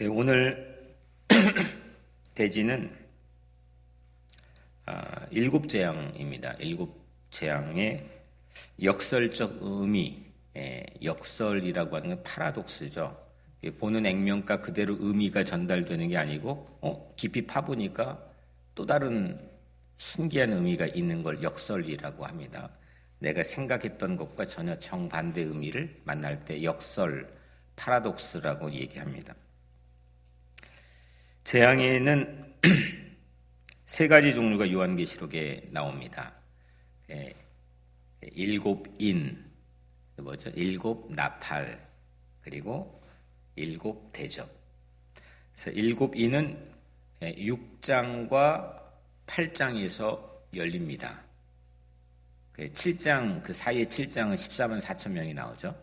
오늘 대지는 일곱 재앙입니다. 일곱 재앙의 역설적 의미, 역설이라고 하는 건 파라독스죠. 보는 액면가 그대로 의미가 전달되는 게 아니고 깊이 파보니까 또 다른 신기한 의미가 있는 걸 역설이라고 합니다. 내가 생각했던 것과 전혀 정반대 의미를 만날 때 역설, 파라독스라고 얘기합니다. 재앙에는 세 가지 종류가 요한계시록에 나옵니다. 일곱 인, 일곱 나팔, 그리고 일곱 대접. 그래서 일곱 인은 6장과 8장에서 열립니다. 7장, 그 사이에 7장은 14만 4천 명이 나오죠.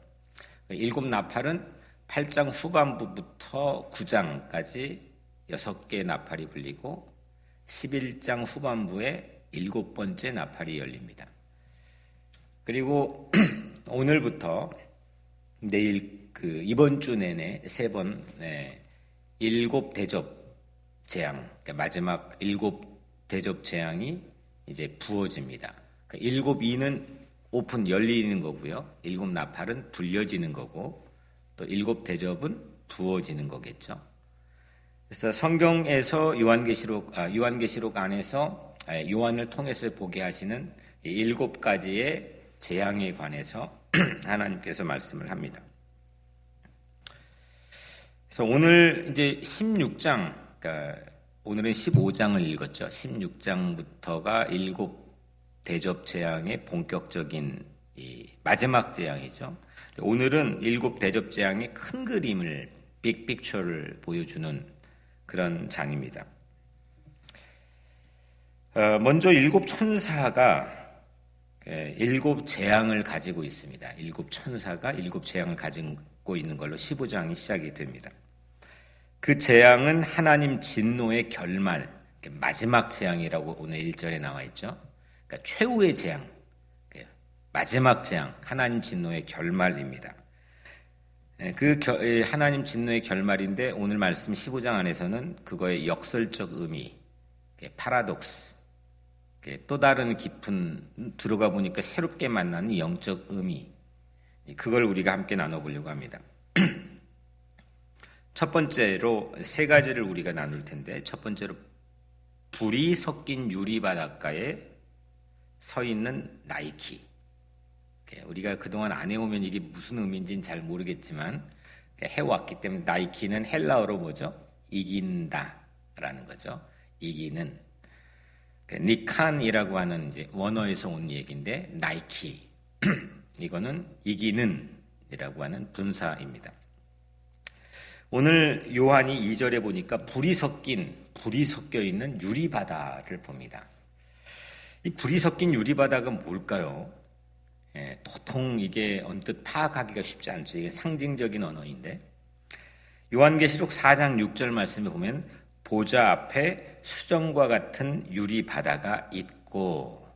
일곱 나팔은 8장 후반부부터 9장까지 6개의 나팔이 불리고 11장 후반부에 7번째 나팔이 열립니다. 그리고 오늘부터 내일 이번 주 내내 3번 일곱 대접 재앙, 그러니까 마지막 일곱 대접 재앙이 이제 부어집니다. 그러니까 일곱 이는 오픈 열리는 거고요. 일곱 나팔은 불려지는 거고 또 일곱 대접은 부어지는 거겠죠. 그래서 성경에서 요한계시록 안에서 요한을 통해서 보게 하시는 일곱 가지의 재앙에 관해서 하나님께서 말씀을 합니다. 그래서 오늘 이제 16장, 그러니까 오늘은 15장을 읽었죠. 16장부터가 일곱 대접 재앙의 본격적인 마지막 재앙이죠. 오늘은 일곱 대접 재앙의 큰 그림을, 빅픽처를 보여주는 그런 장입니다. 먼저 일곱 천사가 일곱 재앙을 가지고 있습니다. 일곱 천사가 일곱 재앙을 가지고 있는 걸로 15장이 시작이 됩니다. 그 재앙은 하나님 진노의 결말, 마지막 재앙이라고 오늘 1절에 나와 있죠. 그러니까 최후의 재앙, 마지막 재앙, 하나님 진노의 결말입니다. 그 하나님 진노의 결말인데 오늘 말씀 15장 안에서는 그거의 역설적 의미, 파라독스, 또 다른 깊은 들어가 보니까 새롭게 만나는 영적 의미, 그걸 우리가 함께 나눠보려고 합니다. 첫 번째로 세 가지를 우리가 나눌 텐데, 첫 번째로 불이 섞인 유리 바닷가에 서 있는 나이키. 우리가 그동안 안 해오면 이게 무슨 의미인지는 잘 모르겠지만 해왔기 때문에 나이키는 헬라어로 뭐죠? 이긴다라는 거죠. 이기는. 니칸이라고 하는 이제 원어에서 온 얘기인데 나이키 이거는 이기는이라고 하는 분사입니다. 오늘 요한이 2절에 보니까 불이 섞여 있는 유리바다를 봅니다. 이 불이 섞인 유리바다가 뭘까요? 도통 이게 언뜻 파악하기가 쉽지 않죠. 이게 상징적인 언어인데 요한계시록 4장 6절 말씀에 보면 보좌 앞에 수정과 같은 유리바다가 있고,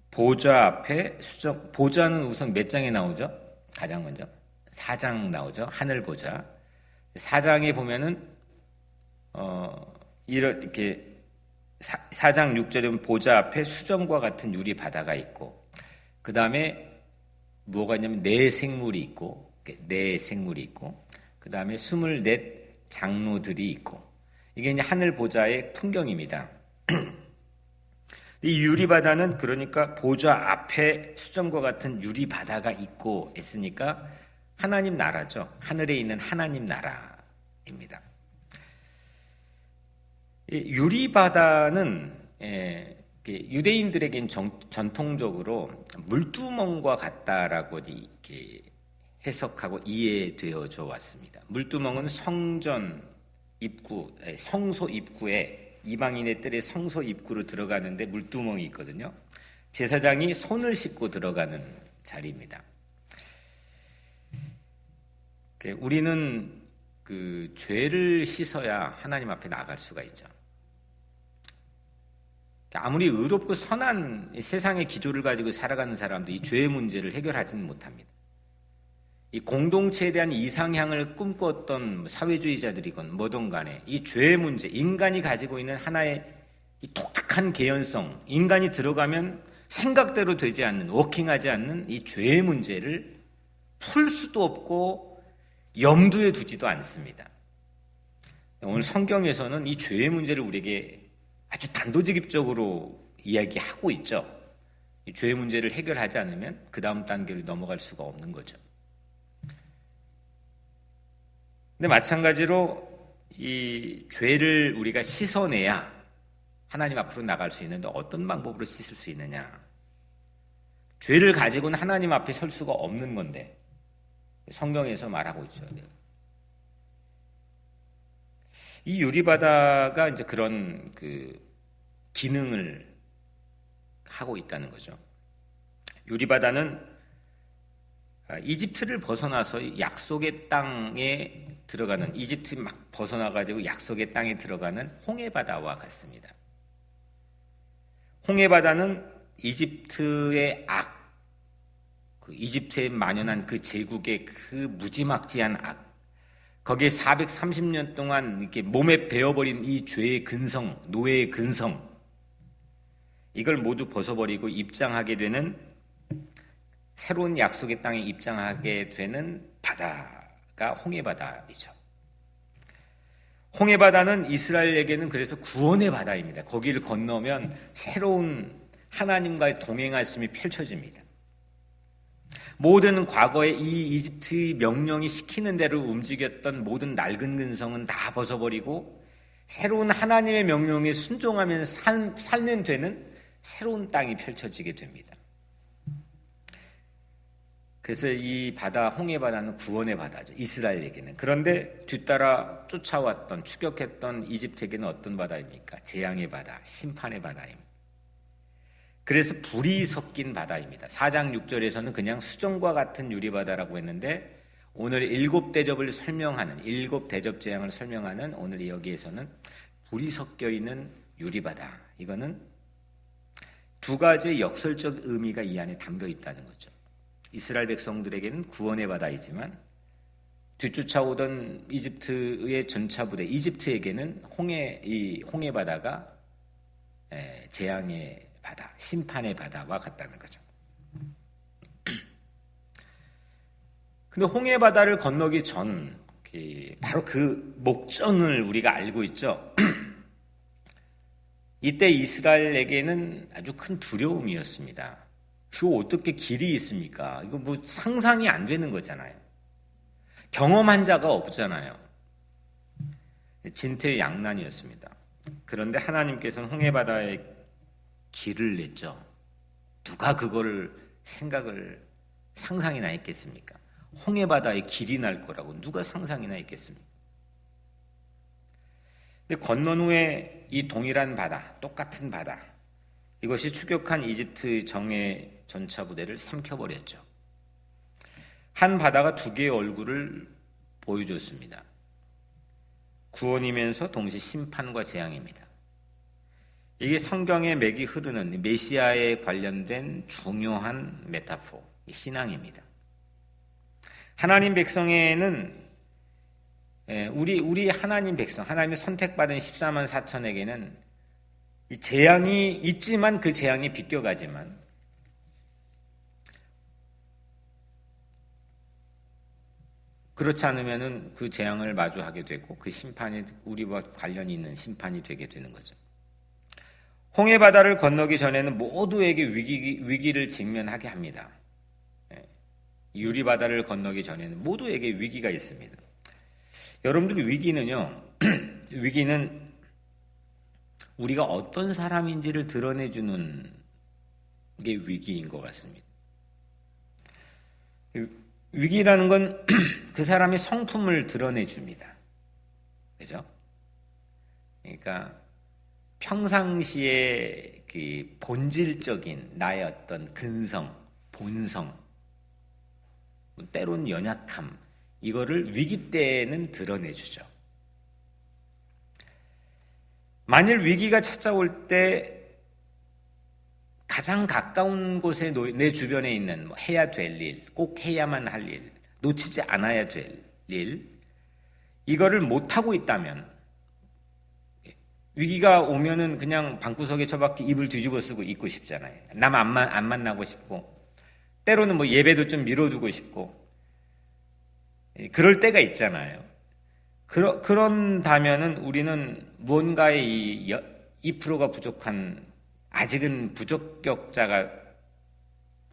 보좌 앞에 수정, 보좌는 우선 몇 장에 나오죠? 가장 먼저 4장 나오죠. 하늘 보좌. 4장에 보면은 이렇게 4장 6절에 보면 보좌 앞에 수정과 같은 유리 바다가 있고, 그 다음에 뭐가 있냐면 네 생물이 있고, 그 다음에 24 장로들이 있고, 이게 이제 하늘 보좌의 풍경입니다. 이 유리 바다는 그러니까 보좌 앞에 수정과 같은 유리 바다가 있고 했으니까 하나님 나라죠. 하늘에 있는 하나님 나라입니다. 유리바다는 유대인들에겐 전통적으로 물두멍과 같다라고 이렇게 해석하고 이해되어져 왔습니다. 물두멍은 성전 입구, 성소 입구에 이방인의 뜰에 성소 입구로 들어가는데 물두멍이 있거든요. 제사장이 손을 씻고 들어가는 자리입니다. 우리는 그 죄를 씻어야 하나님 앞에 나갈 수가 있죠. 아무리 의롭고 선한 세상의 기조를 가지고 살아가는 사람도 이 죄의 문제를 해결하지는 못합니다. 이 공동체에 대한 이상향을 꿈꿨던 사회주의자들이건 뭐든 간에 이 죄의 문제, 인간이 가지고 있는 하나의 이 독특한 개연성, 인간이 들어가면 생각대로 되지 않는, 워킹하지 않는 이 죄의 문제를 풀 수도 없고 염두에 두지도 않습니다. 오늘 성경에서는 이 죄의 문제를 우리에게 아주 단도직입적으로 이야기하고 있죠. 이 죄의 문제를 해결하지 않으면 그 다음 단계로 넘어갈 수가 없는 거죠. 근데 마찬가지로 이 죄를 우리가 씻어내야 하나님 앞으로 나갈 수 있는데 어떤 방법으로 씻을 수 있느냐? 죄를 가지고는 하나님 앞에 설 수가 없는 건데 성경에서 말하고 있죠. 이 유리바다가 이제 그런 그 기능을 하고 있다는 거죠. 유리바다는 이집트를 벗어나서 약속의 땅에 들어가는, 이집트 막 벗어나가지고 약속의 땅에 들어가는 홍해바다와 같습니다. 홍해바다는 이집트의 그 이집트에 만연한 그 제국의 그 무지막지한 거기에 430년 동안 이렇게 몸에 배어버린 이 죄의 근성, 노예의 근성, 이걸 모두 벗어버리고 입장하게 되는, 새로운 약속의 땅에 입장하게 되는 바다가 홍해바다이죠. 홍해바다는 이스라엘에게는 그래서 구원의 바다입니다. 거기를 건너면 새로운 하나님과의 동행하심이 펼쳐집니다. 모든 과거에 이 이집트의 명령이 시키는 대로 움직였던 모든 낡은 근성은 다 벗어버리고 새로운 하나님의 명령에 순종하면서 살면 되는 새로운 땅이 펼쳐지게 됩니다. 그래서 이 바다, 홍해바다는 구원의 바다죠. 이스라엘에게는. 그런데 뒤따라 쫓아왔던, 추격했던 이집트에게는 어떤 바다입니까? 재앙의 바다, 심판의 바다입니다. 그래서 불이 섞인 바다입니다. 4장 6절에서는 그냥 수정과 같은 유리바다라고 했는데 오늘 7대접을 설명하는, 7대접 재앙을 설명하는 오늘 여기에서는 불이 섞여 있는 유리바다. 이거는 두 가지의 역설적 의미가 이 안에 담겨 있다는 거죠. 이스라엘 백성들에게는 구원의 바다이지만 뒤쫓아오던 이집트의 전차부대, 이집트에게는 홍해바다가 재앙의 바다, 심판의 바다와 같다는 거죠. 근데 홍해바다를 건너기 전 바로 그 목전을 우리가 알고 있죠. 이때 이스라엘에게는 아주 큰 두려움이었습니다. 이거 어떻게 길이 있습니까? 이거 뭐 상상이 안 되는 거잖아요. 경험한 자가 없잖아요. 진퇴양난이었습니다. 그런데 하나님께서는 홍해바다에 길을 냈죠. 누가 그거를 상상이나 했겠습니까? 홍해바다에 길이 날 거라고 누가 상상이나 했겠습니까? 근데 건넌 후에 이 동일한 바다, 똑같은 바다, 이것이 추격한 이집트 정예 전차 부대를 삼켜버렸죠. 한 바다가 두 개의 얼굴을 보여줬습니다. 구원이면서 동시에 심판과 재앙입니다. 이게 성경의 맥이 흐르는 메시아에 관련된 중요한 메타포, 신앙입니다. 하나님 백성에는 우리 하나님 백성, 하나님의 선택받은 14만 4천에게는 이 재앙이 있지만 그 재앙이 비껴가지만 그렇지 않으면은 그 재앙을 마주하게 되고 그 심판이 우리와 관련이 있는 심판이 되게 되는 거죠. 홍해바다를 건너기 전에는 모두에게 위기를 직면하게 합니다. 유리바다를 건너기 전에는 모두에게 위기가 있습니다. 여러분들 위기는요, 위기는 우리가 어떤 사람인지를 드러내주는 게 위기인 것 같습니다. 위기라는 건 그 사람의 성품을 드러내줍니다. 그죠? 그러니까 평상시에 그 본질적인 나의 어떤 근성, 본성, 때론 연약함, 이거를 위기 때는 드러내주죠. 만일 위기가 찾아올 때 가장 가까운 곳에 내 주변에 있는 해야 될 일, 꼭 해야만 할 일, 놓치지 않아야 될 일, 이거를 못하고 있다면 위기가 오면은 그냥 방구석에 처박혀 이불 뒤집어 쓰고 있고 싶잖아요. 남 안 만나고 싶고, 때로는 뭐 예배도 좀 미뤄두고 싶고, 그럴 때가 있잖아요. 그런다면은 우리는 무언가의 이 2%가 부족한, 아직은 부적격자가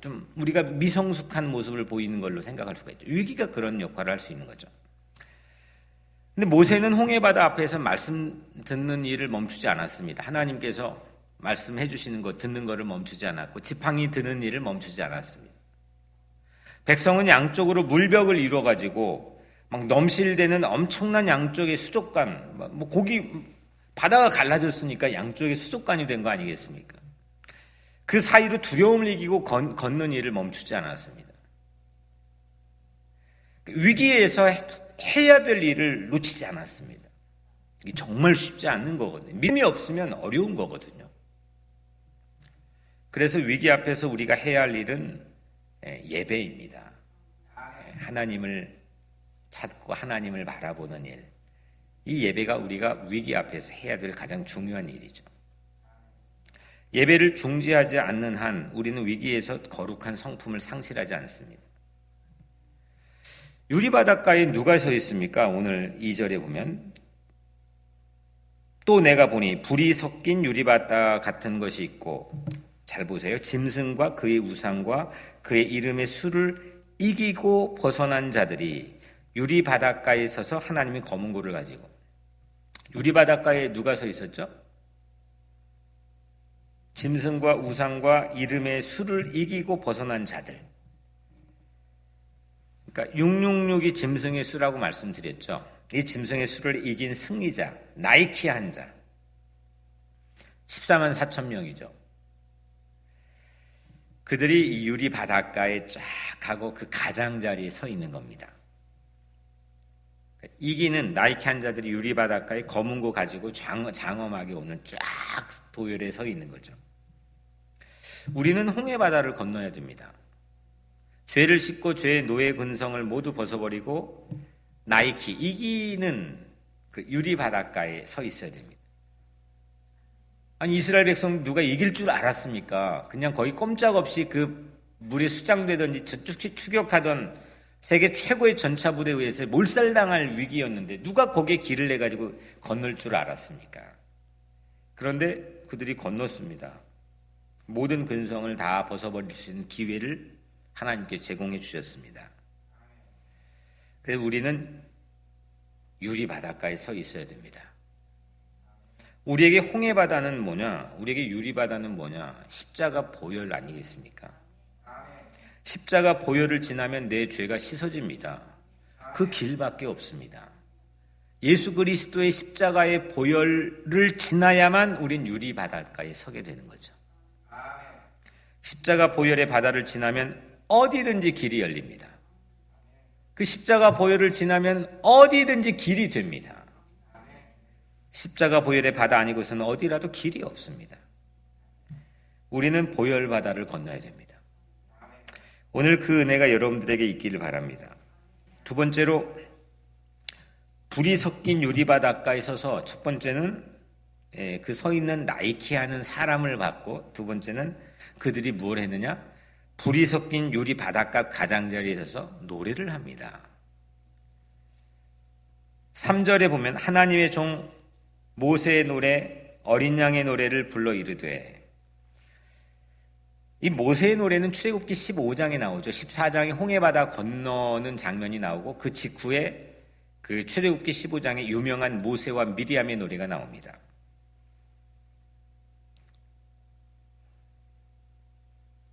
좀 우리가 미성숙한 모습을 보이는 걸로 생각할 수가 있죠. 위기가 그런 역할을 할 수 있는 거죠. 근데 모세는 홍해바다 앞에서 말씀 듣는 일을 멈추지 않았습니다. 하나님께서 말씀해 주시는 것, 듣는 것을 멈추지 않았고, 지팡이 드는 일을 멈추지 않았습니다. 백성은 양쪽으로 물벽을 이루어가지고 막 넘실대는 엄청난 양쪽의 수족관, 뭐 고기 바다가 갈라졌으니까 양쪽의 수족관이 된 거 아니겠습니까? 그 사이로 두려움을 이기고 걷는 일을 멈추지 않았습니다. 위기에서 해야 될 일을 놓치지 않았습니다. 이게 정말 쉽지 않은 거거든요. 믿음이 없으면 어려운 거거든요. 그래서 위기 앞에서 우리가 해야 할 일은 예배입니다. 하나님을 찾고 하나님을 바라보는 일. 이 예배가 우리가 위기 앞에서 해야 될 가장 중요한 일이죠. 예배를 중지하지 않는 한 우리는 위기에서 거룩한 성품을 상실하지 않습니다. 유리바닷가에 누가 서 있습니까? 오늘 2절에 보면 또 내가 보니 불이 섞인 유리바다 같은 것이 있고, 잘 보세요. 짐승과 그의 우상과 그의 이름의 수를 이기고 벗어난 자들이 유리바닷가에 서서 하나님의 검은 고를 가지고. 유리바닷가에 누가 서 있었죠? 짐승과 우상과 이름의 수를 이기고 벗어난 자들. 그러니까 666이 짐승의 수라고 말씀드렸죠. 이 짐승의 수를 이긴 승리자, 나이키한 자. 14만 4천 명이죠. 그들이 이 유리 바닷가에 쫙 가고 그 가장자리에 서 있는 겁니다. 이기는 나이키한 자들이 유리 바닷가에 검은 고 가지고 장엄하게 오늘 쫙 도열에 서 있는 거죠. 우리는 홍해바다를 건너야 됩니다. 죄를 씻고 죄의 노예 근성을 모두 벗어버리고 나이키, 이기는 그 유리 바닷가에 서 있어야 됩니다. 아니, 이스라엘 백성 누가 이길 줄 알았습니까? 그냥 거의 꼼짝없이 그 물에 수장되든지 추격하던 세계 최고의 전차 부대에 의해서 몰살당할 위기였는데 누가 거기에 길을 내가지고 건널 줄 알았습니까? 그런데 그들이 건넜습니다. 모든 근성을 다 벗어버릴 수 있는 기회를 하나님께 제공해 주셨습니다. 그래서 우리는 유리 바닷가에 서 있어야 됩니다. 우리에게 홍해바다는 뭐냐? 우리에게 유리바다는 뭐냐? 십자가 보혈 아니겠습니까? 십자가 보혈을 지나면 내 죄가 씻어집니다. 그 길밖에 없습니다. 예수 그리스도의 십자가의 보혈을 지나야만 우린 유리바닷가에 서게 되는 거죠. 십자가 보혈의 바다를 지나면 어디든지 길이 열립니다. 그 십자가 보혈을 지나면 어디든지 길이 됩니다. 십자가 보혈의 바다 아니고서는 어디라도 길이 없습니다. 우리는 보혈 바다를 건너야 됩니다. 오늘 그 은혜가 여러분들에게 있기를 바랍니다. 두 번째로, 불이 섞인 유리바닷가에 서서 첫 번째는 그 서 있는 나이키하는 사람을 봤고, 두 번째는 그들이 뭘 했느냐? 불이 섞인 유리바닷가 가장자리에 서서 노래를 합니다. 3절에 보면 하나님의 종 모세의 노래, 어린 양의 노래를 불러 이르되, 이 모세의 노래는 출애굽기 15장에 나오죠. 14장에 홍해바다 건너는 장면이 나오고 그 직후에 그 출애굽기 15장에 유명한 모세와 미리암의 노래가 나옵니다.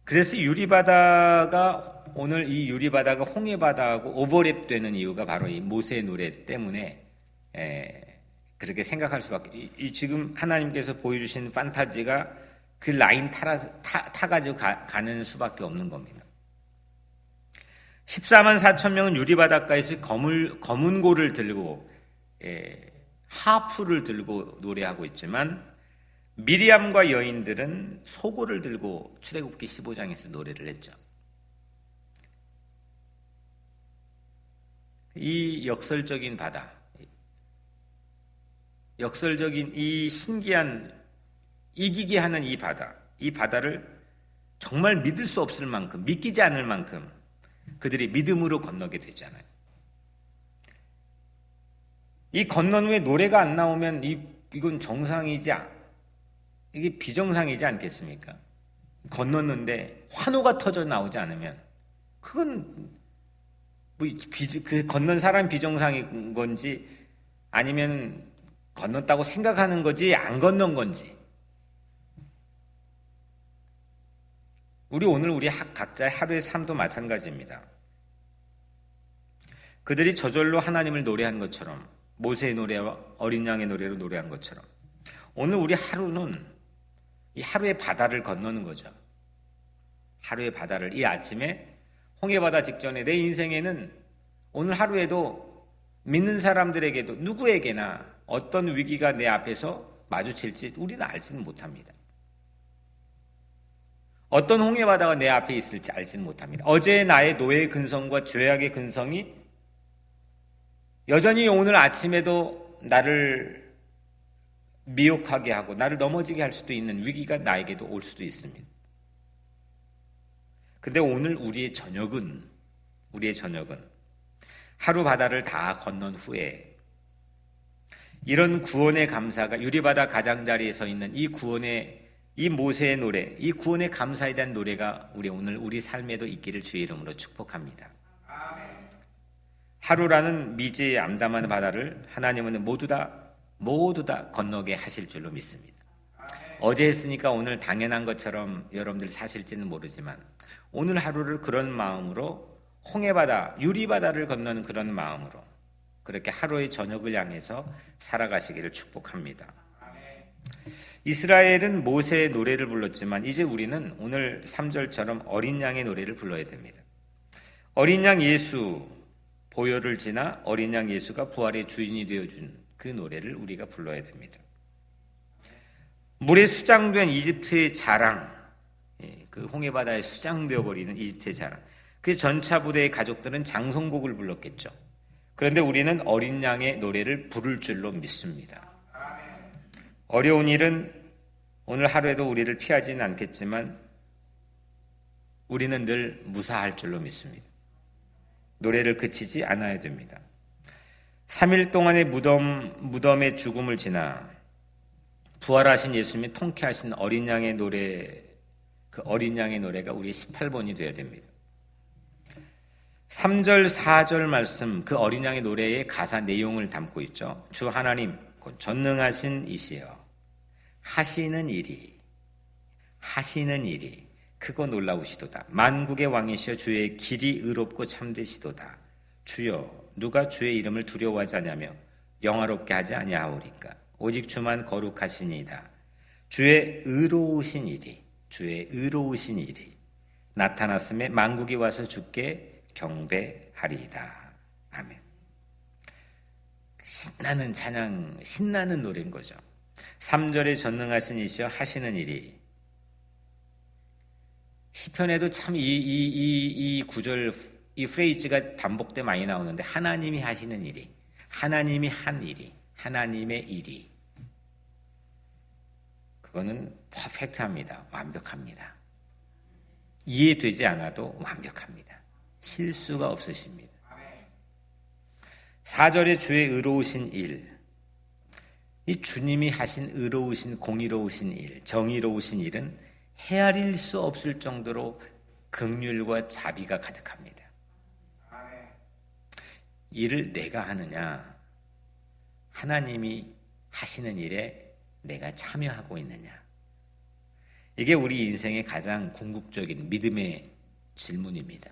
그래서 유리바다가, 오늘 이 유리바다가 홍해바다하고 오버랩되는 이유가 바로 이 모세의 노래 때문에 그렇게 생각할 수밖에. 지금 하나님께서 보여주신 판타지가 그 라인 타가지고 가는 수밖에 없는 겁니다. 14만 4천 명은 유리바닷가에서 검은 고를 들고 하프를 들고 노래하고 있지만, 미리암과 여인들은 소고를 들고 출애굽기 15장에서 노래를 했죠. 이 역설적인 바다, 역설적인 이 신기한 이기게 하는 이 바다를 정말 믿을 수 없을 만큼, 믿기지 않을 만큼 그들이 믿음으로 건너게 되잖아요. 이 건넌 후에 노래가 안 나오면 이건 정상이지, 이게 비정상이지 않겠습니까? 건넜는데 환호가 터져 나오지 않으면 그건 그 건넌 사람 비정상인 건지 아니면 건넜다고 생각하는 거지 안 건넌 건지. 오늘 우리 각자의 하루의 삶도 마찬가지입니다. 그들이 저절로 하나님을 노래한 것처럼, 모세의 노래와 어린 양의 노래로 노래한 것처럼, 오늘 우리 하루는 이 하루의 바다를 건너는 거죠. 하루의 바다를, 이 아침에 홍해바다 직전에 내 인생에는 오늘 하루에도 믿는 사람들에게도 누구에게나 어떤 위기가 내 앞에서 마주칠지 우리는 알지는 못합니다. 어떤 홍해바다가 내 앞에 있을지 알지는 못합니다. 어제의 나의 노예의 근성과 죄악의 근성이 여전히 오늘 아침에도 나를 미혹하게 하고 나를 넘어지게 할 수도 있는 위기가 나에게도 올 수도 있습니다. 근데 오늘 우리의 저녁은 하루 바다를 다 건넌 후에 이런 구원의 감사가 유리바다 가장자리에 서 있는 이 구원의 이 모세의 노래, 이 구원의 감사에 대한 노래가 오늘 우리 삶에도 있기를 주의 이름으로 축복합니다. 하루라는 미지의 암담한 바다를 하나님은 모두 다 건너게 하실 줄로 믿습니다. 어제 했으니까 오늘 당연한 것처럼 여러분들 사실지는 모르지만 오늘 하루를 그런 마음으로 홍해바다, 유리바다를 건너는 그런 마음으로 그렇게 하루의 저녁을 향해서 살아가시기를 축복합니다. 이스라엘은 모세의 노래를 불렀지만 이제 우리는 오늘 3절처럼 어린 양의 노래를 불러야 됩니다. 어린 양 예수 보혈을 지나 어린 양 예수가 부활의 주인이 되어준 그 노래를 우리가 불러야 됩니다. 물에 수장된 이집트의 자랑, 그 홍해바다에 수장되어 버리는 이집트의 자랑. 그 전차 부대의 가족들은 장성곡을 불렀겠죠. 그런데 우리는 어린 양의 노래를 부를 줄로 믿습니다. 어려운 일은 오늘 하루에도 우리를 피하지는 않겠지만 우리는 늘 무사할 줄로 믿습니다. 노래를 그치지 않아야 됩니다. 3일 동안의 무덤의 죽음을 지나 부활하신 예수님이 통쾌하신 어린 양의 노래, 그 어린 양의 노래가 우리의 18번이 되어야 됩니다. 3절, 4절 말씀, 그 어린 양의 노래의 가사 내용을 담고 있죠. 주 하나님, 곧 전능하신 이시여, 하시는 일이 크고 놀라우시도다. 만국의 왕이시여 주의 길이 의롭고 참되시도다. 주여, 누가 주의 이름을 두려워하지 않으며 영화롭게 하지 아니하오리까. 오직 주만 거룩하시니이다. 주의 의로우신 일이 나타났음에 만국이 와서 주께 경배하리이다. 아멘. 신나는 찬양, 신나는 노래인 거죠. 3절에 전능하신 이시여 하시는 일이, 시편에도 참 이 구절, 이 프레이즈가 반복돼 많이 나오는데 하나님이 하시는 일이, 하나님이 한 일이, 하나님의 일이, 그거는 퍼펙트합니다. 완벽합니다. 이해되지 않아도 완벽합니다. 실수가 없으십니다. 4절에 주의 의로우신 일, 이 주님이 하신 의로우신, 공의로우신 일, 정의로우신 일은 헤아릴 수 없을 정도로 긍휼과 자비가 가득합니다. 일을 내가 하느냐, 하나님이 하시는 일에 내가 참여하고 있느냐, 이게 우리 인생의 가장 궁극적인 믿음의 질문입니다.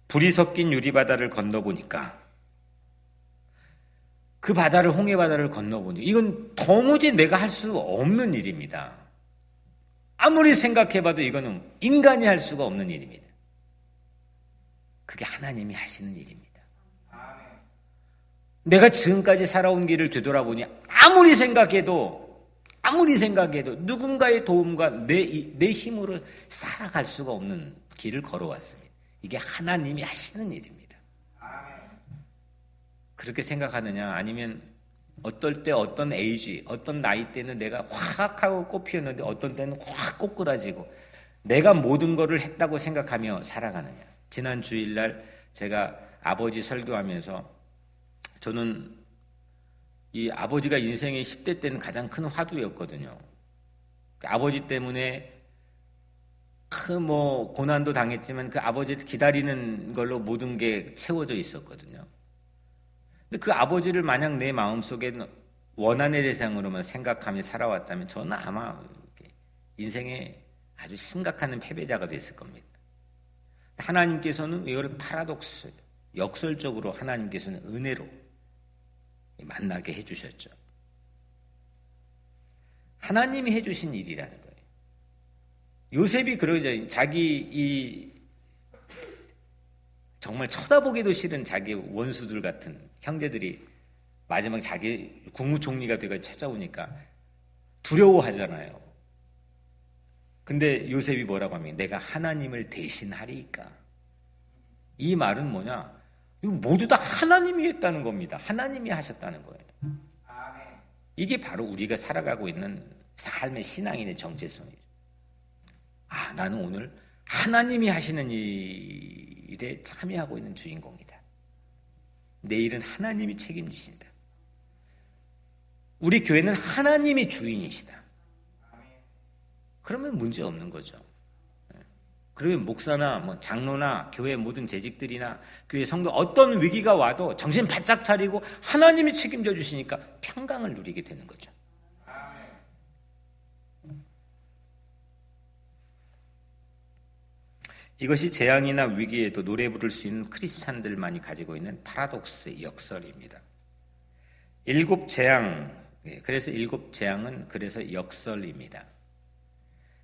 불이 섞인 유리바다를 건너보니까, 그 바다를, 홍해바다를 건너보니 이건 도무지 내가 할 수 없는 일입니다. 아무리 생각해봐도 이거는 인간이 할 수가 없는 일입니다. 그게 하나님이 하시는 일입니다. 내가 지금까지 살아온 길을 되돌아보니 아무리 생각해도 누군가의 도움과 내 힘으로 살아갈 수가 없는 길을 걸어왔습니다. 이게 하나님이 하시는 일입니다. 그렇게 생각하느냐, 아니면 어떨 때 어떤 에이지, 어떤 나이 때는 내가 확 하고 꽃 피었는데 어떤 때는 확 꼬꾸라지고 내가 모든 거를 했다고 생각하며 살아가느냐. 지난 주일날 제가 아버지 설교하면서 저는 이 아버지가 인생의 10대 때는 가장 큰 화두였거든요. 아버지 때문에 큰 고난도 당했지만 그 아버지를 기다리는 걸로 모든 게 채워져 있었거든요. 근데 그 아버지를 만약 내 마음속에 원한의 대상으로만 생각하며 살아왔다면 저는 아마 인생에 아주 심각한 패배자가 됐을 겁니다. 하나님께서는 이걸 파라독스, 역설적으로 하나님께서는 은혜로 만나게 해주셨죠. 하나님이 해주신 일이라는 거예요. 요셉이 그러죠. 자기 정말 쳐다보기도 싫은 자기 원수들 같은 형제들이 마지막 자기 국무총리가 되고 찾아오니까 두려워하잖아요. 근데 요셉이 뭐라고 하면 내가 하나님을 대신하리까. 이 말은 뭐냐? 이거 모두 다 하나님이 했다는 겁니다. 하나님이 하셨다는 거예요. 이게 바로 우리가 살아가고 있는 삶의 신앙인의 정체성이죠. 나는 오늘 하나님이 하시는 일에 참여하고 있는 주인공이다. 내일은 하나님이 책임지신다. 우리 교회는 하나님이 주인이시다. 그러면 문제 없는 거죠. 그러면 목사나 장로나 교회 모든 재직들이나 교회 성도 어떤 위기가 와도 정신 바짝 차리고 하나님이 책임져 주시니까 평강을 누리게 되는 거죠. 이것이 재앙이나 위기에도 노래 부를 수 있는 크리스찬들만이 가지고 있는 파라독스의 역설입니다. 일곱 재앙, 그래서 일곱 재앙은 그래서 역설입니다.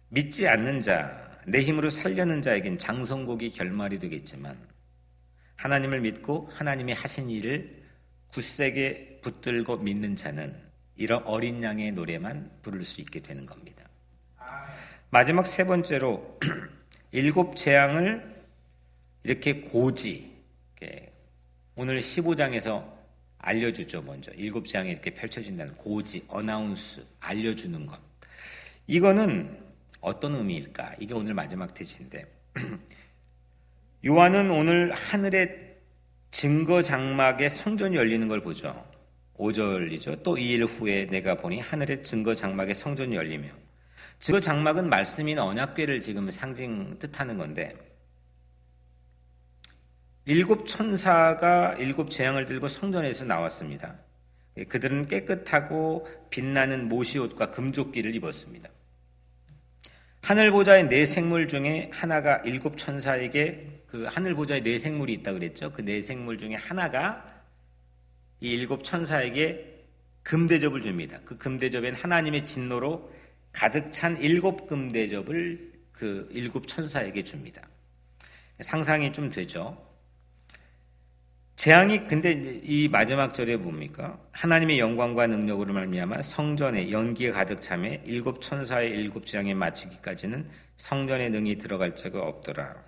믿지 않는 자, 내 힘으로 살려는 자에겐 장성곡이 결말이 되겠지만 하나님을 믿고 하나님이 하신 일을 굳세게 붙들고 믿는 자는 이런 어린 양의 노래만 부를 수 있게 되는 겁니다. 마지막 세 번째로 일곱 재앙을 이렇게 고지, 오늘 15장에서 알려주죠. 먼저 일곱 재앙이 이렇게 펼쳐진다는 고지, 어나운스, 알려주는 것. 이거는 어떤 의미일까? 이게 오늘 마지막 태시인데 요한은 오늘 하늘의 증거 장막에 성전이 열리는 걸 보죠. 5절이죠. 또 2일 후에 내가 보니 하늘의 증거 장막에 성전이 열리며, 증거 장막은 말씀인 언약궤를 지금 상징 뜻하는 건데, 일곱 천사가 일곱 재앙을 들고 성전에서 나왔습니다. 그들은 깨끗하고 빛나는 모시옷과 금조끼를 입었습니다. 하늘보좌의 네 생물 중에 하나가 일곱 천사에게, 그 하늘보좌에 네 생물이 있다고 그랬죠. 그 네 생물 중에 하나가 이 일곱 천사에게 금대접을 줍니다. 그 금대접엔 하나님의 진노로 가득 찬 일곱 금대접을 그 일곱 천사에게 줍니다. 상상이 좀 되죠. 재앙이, 근데 이 마지막 절에 뭡니까? 하나님의 영광과 능력으로 말미암아 성전에 연기가 가득 차매 일곱 천사의 일곱 재앙에 마치기까지는 성전에 능히 들어갈 자가 없더라.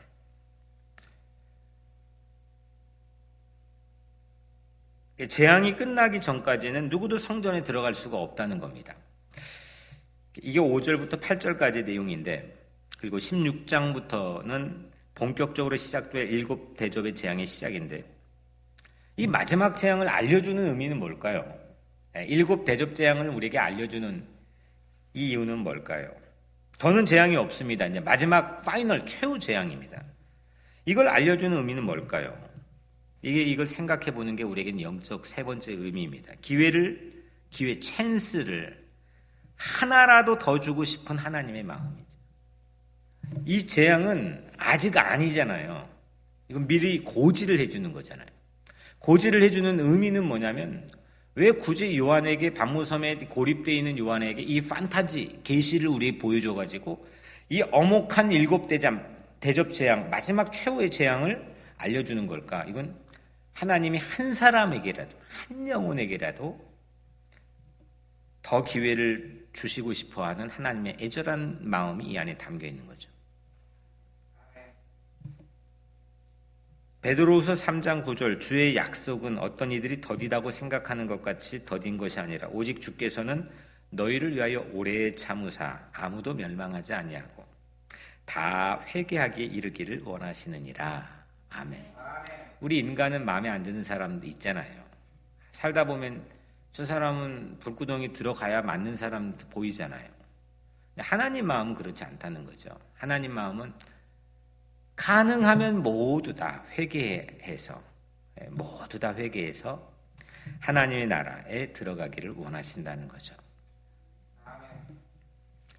재앙이 끝나기 전까지는 누구도 성전에 들어갈 수가 없다는 겁니다. 이게 5절부터 8절까지의 내용인데, 그리고 16장부터는 본격적으로 시작될 일곱 대접의 재앙의 시작인데, 이 마지막 재앙을 알려주는 의미는 뭘까요? 일곱 대접 재앙을 우리에게 알려주는 이 이유는 뭘까요? 더는 재앙이 없습니다. 이제 마지막 파이널 최후 재앙입니다. 이걸 알려주는 의미는 뭘까요? 이걸 생각해 보는 게 우리에게는 영적 세 번째 의미입니다. 기회 찬스를 하나라도 더 주고 싶은 하나님의 마음이죠. 이 재앙은 아직 아니잖아요. 이건 미리 고지를 해주는 거잖아요. 고지를 해주는 의미는 뭐냐면, 왜 굳이 요한에게, 반모섬에 고립되어 있는 요한에게 이 판타지 계시를 우리에게 보여줘가지고 이 어목한 일곱 대접 재앙, 마지막 최후의 재앙을 알려주는 걸까? 이건 하나님이 한 사람에게라도, 한 영혼에게라도 더 기회를 주시고 싶어하는 하나님의 애절한 마음이 이 안에 담겨 있는 거죠. 베드로후서 3장 9절 주의 약속은 어떤 이들이 더디다고 생각하는 것 같이 더딘 것이 아니라 오직 주께서는 너희를 위하여 오래 참으사 아무도 멸망하지 아니하고 다 회개하기에 이르기를 원하시느니라. 아멘. 우리 인간은 마음에 안 드는 사람도 있잖아요. 살다 보면 저 사람은 불구덩이 들어가야 맞는 사람도 보이잖아요. 하나님 마음은 그렇지 않다는 거죠. 하나님 마음은 가능하면 모두 다 회개해서 하나님의 나라에 들어가기를 원하신다는 거죠.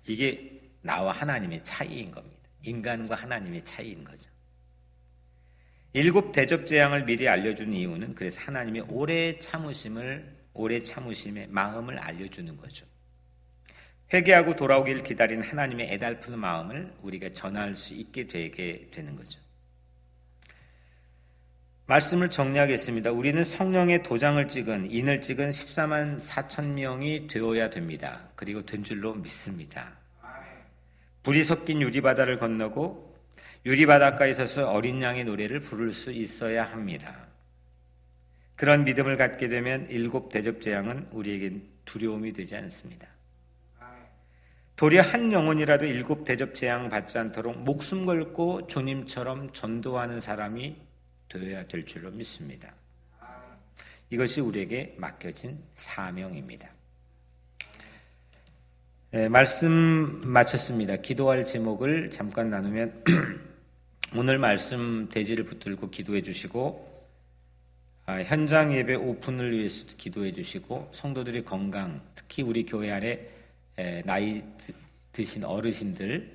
이게 나와 하나님의 차이인 겁니다. 인간과 하나님의 차이인 거죠. 7 대접 재앙을 미리 알려준 이유는 그래서 하나님의 오래 참으심의 마음을 알려주는 거죠. 회개하고 돌아오기를 기다리는 하나님의 애달픈 마음을 우리가 전할 수 있게 되게 되는 거죠. 말씀을 정리하겠습니다. 우리는 성령의 도장을 찍은, 인을 찍은 14만 4천 명이 되어야 됩니다. 그리고 된 줄로 믿습니다. 불이 섞인 유리바다를 건너고 유리바닷가에 서서 어린 양의 노래를 부를 수 있어야 합니다. 그런 믿음을 갖게 되면 7 대접 재앙은 우리에겐 두려움이 되지 않습니다. 도리어 한 영혼이라도 7 대접 재앙 받지 않도록 목숨 걸고 주님처럼 전도하는 사람이 되어야 될 줄로 믿습니다. 이것이 우리에게 맡겨진 사명입니다. 말씀 마쳤습니다. 기도할 제목을 잠깐 나누면 오늘 말씀 대지를 붙들고 기도해 주시고 현장 예배 오픈을 위해서도 기도해 주시고 성도들의 건강, 특히 우리 교회 안에 나이 드신 어르신들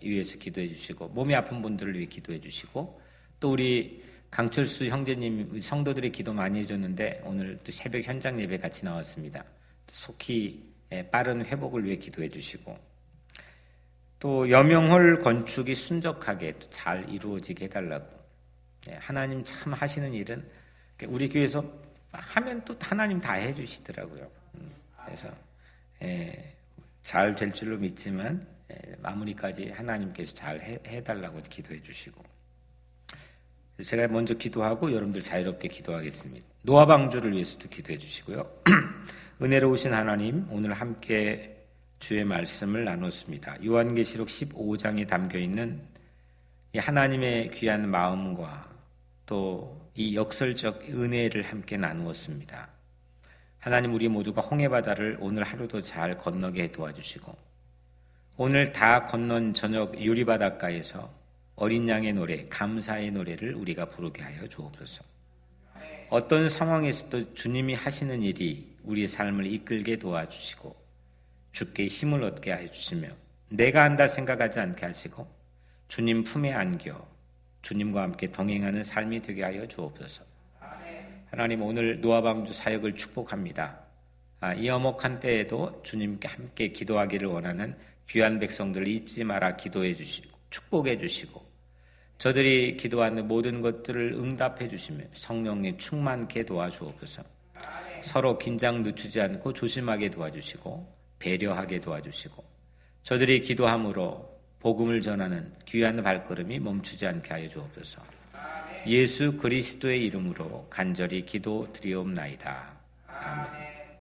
위해서 기도해 주시고 몸이 아픈 분들을 위해 기도해 주시고 또 우리 강철수 형제님 성도들이 기도 많이 해줬는데 오늘 또 새벽 현장 예배 같이 나왔습니다. 속히 빠른 회복을 위해 기도해 주시고 또 여명홀 건축이 순적하게 잘 이루어지게 해달라고. 하나님 참 하시는 일은 우리 교회에서 하면 또 하나님 다 해주시더라고요. 그래서 잘 될 줄로 믿지만 마무리까지 하나님께서 잘 해달라고 기도해 주시고 제가 먼저 기도하고 여러분들 자유롭게 기도하겠습니다. 노아 방주를 위해서도 기도해 주시고요. 은혜로우신 하나님, 오늘 함께 주의 말씀을 나눴습니다. 요한계시록 15장에 담겨있는 이 하나님의 귀한 마음과 또 이 역설적 은혜를 함께 나누었습니다. 하나님, 우리 모두가 홍해바다를 오늘 하루도 잘 건너게 도와주시고 오늘 다 건넌 저녁 유리바닷가에서 어린 양의 노래, 감사의 노래를 우리가 부르게 하여 주옵소서. 어떤 상황에서도 주님이 하시는 일이 우리 삶을 이끌게 도와주시고 주께 힘을 얻게 하여 주시며 내가 한다 생각하지 않게 하시고 주님 품에 안겨 주님과 함께 동행하는 삶이 되게 하여 주옵소서. 하나님, 오늘 노아방주 사역을 축복합니다. 이 엄혹한 때에도 주님께 함께 기도하기를 원하는 귀한 백성들을 잊지 마라 기도해 주시고 축복해 주시고 저들이 기도하는 모든 것들을 응답해 주시며 성령에 충만케 도와주옵소서. 서로 긴장 늦추지 않고 조심하게 도와주시고 배려하게 도와주시고 저들이 기도함으로 복음을 전하는 귀한 발걸음이 멈추지 않게 하여 주옵소서. 예수 그리스도의 이름으로 간절히 기도드리옵나이다. 아멘.